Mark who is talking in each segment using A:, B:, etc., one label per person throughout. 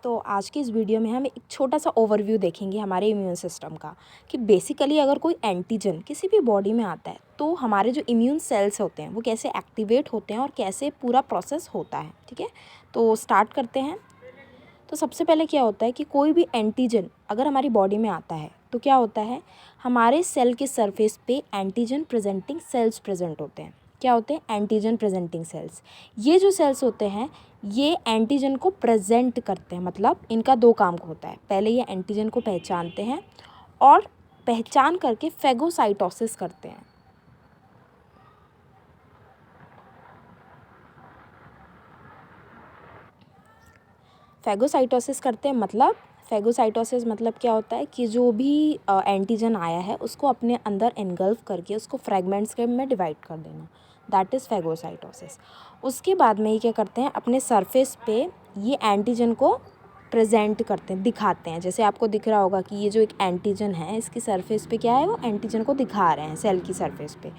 A: तो आज की इस वीडियो में हम एक छोटा सा ओवरव्यू देखेंगे हमारे इम्यून सिस्टम का कि बेसिकली अगर कोई एंटीजन किसी भी बॉडी में आता है तो हमारे जो इम्यून सेल्स होते हैं वो कैसे एक्टिवेट होते हैं और कैसे पूरा प्रोसेस होता है। ठीक है, तो स्टार्ट करते हैं। तो सबसे पहले क्या होता है कि कोई भी एंटीजन अगर हमारी बॉडी में आता है तो क्या होता है, हमारे सेल के सरफेस पे एंटीजन प्रेजेंटिंग सेल्स प्रेजेंट होते हैं। क्या होते हैं? Antigen presenting sales. ये जो सेल्स होते हैं ये एंटीजन को प्रेजेंट करते हैं, मतलब इनका दो काम होता है। पहले ये एंटीजन को पहचानते हैं और पहचान करके फेगोसाइटोसिस करते हैं। फेगोसाइटोसिस करते हैं मतलब फेगोसाइटोसिस मतलब क्या होता है कि जो भी एंटीजन आया है उसको अपने अंदर एनगल्फ करके उसको फ्रैगमेंट्स के में डिवाइड कर देना, दैट इज़ फेगोसाइटोसिस। उसके बाद में ये क्या करते हैं, अपने सरफेस पे ये एंटीजन को प्रेजेंट करते हैं, दिखाते हैं। जैसे आपको दिख रहा होगा कि ये जो एक एंटीजन है इसकी सरफेस पे क्या है, वो एंटीजन को दिखा रहे हैं सेल की सरफेस पे।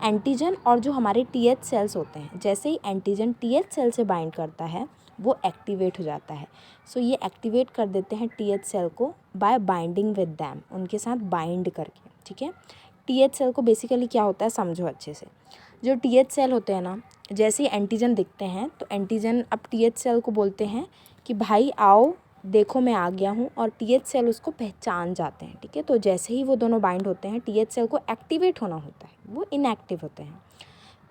A: एंटीजन और जो हमारे टीएच सेल्स होते हैं, जैसे ही एंटीजन टीएच सेल से बाइंड करता है वो एक्टिवेट हो जाता है। सो ये एक्टिवेट कर देते हैं टीएच सेल को बाय बाइंडिंग विद दैम, उनके साथ बाइंड करके। ठीक है, टीएच सेल को बेसिकली क्या होता है समझो अच्छे से। जो टीएच सेल होते हैं ना, जैसे ही एंटीजन दिखते हैं तो एंटीजन अब टीएच सेल को बोलते हैं कि भाई आओ देखो मैं आ गया हूँ, और टीएच सेल उसको पहचान जाते हैं। ठीक है, तो जैसे ही वो दोनों बाइंड होते हैं टीएच सेल को एक्टिवेट होना होता है, वो इनएक्टिव होते हैं।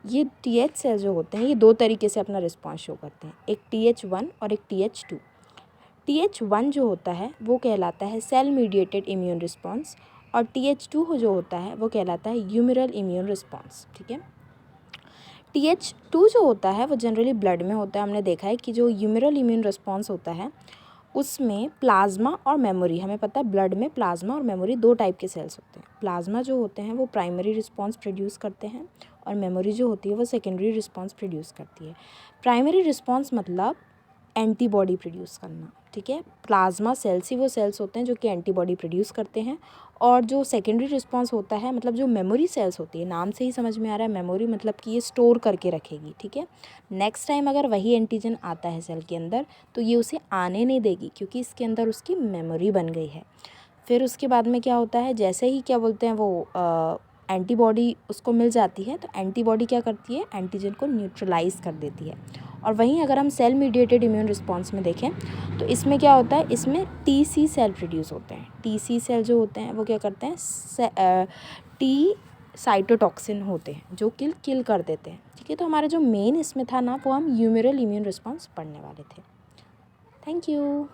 A: ये टीएच सेल जो होते हैं ये दो तरीके से अपना रिस्पॉन्स शो करते हैं, एक TH1 और एक TH2। TH1 जो होता है वो कहलाता है सेल मीडिएटेड इम्यून रिस्पॉन्स, और TH2 जो होता है वो कहलाता है ह्यूमरल इम्यून रिस्पॉन्स। ठीक है, TH2 जो होता है वो जनरली ब्लड में होता है। हमने देखा है कि जो ह्यूमरल इम्यून रिस्पॉन्स होता है उसमें प्लाज्मा और मेमोरी, हमें पता है ब्लड में प्लाज्मा और मेमोरी दो टाइप के सेल्स होते हैं। प्लाज्मा जो होते हैं वो प्राइमरी रिस्पॉन्स प्रोड्यूस करते हैं और मेमोरी जो होती है वो सेकेंडरी रिस्पॉन्स प्रोड्यूस करती है। प्राइमरी रिस्पॉन्स मतलब एंटीबॉडी प्रोड्यूस करना। ठीक है, प्लाज्मा सेल्स ही वो सेल्स होते हैं जो कि एंटीबॉडी प्रोड्यूस करते हैं, और जो सेकेंडरी रिस्पॉन्स होता है मतलब जो मेमोरी सेल्स होती है, नाम से ही समझ में आ रहा है मेमोरी मतलब कि ये स्टोर करके रखेगी। ठीक है, नेक्स्ट टाइम अगर वही एंटीजन आता है सेल के अंदर तो ये उसे आने नहीं देगी क्योंकि इसके अंदर उसकी मेमोरी बन गई है। फिर उसके बाद में क्या होता है, जैसे ही क्या बोलते हैं वो एंटीबॉडी उसको मिल जाती है तो एंटीबॉडी क्या करती है, एंटीजन को न्यूट्रलाइज कर देती है। और वहीं अगर हम सेल मीडिएटेड इम्यून रिस्पॉन्स में देखें तो इसमें क्या होता है, इसमें TC सेल प्रोड्यूस होते हैं। TC सेल जो होते हैं वो क्या करते हैं, टी साइटोटॉक्सिन होते हैं जो किल कर देते हैं। ठीक है, तो हमारा जो मेन इसमें था ना वो हम ह्यूमरल इम्यून रिस्पॉन्स पढ़ने वाले थे। Thank you.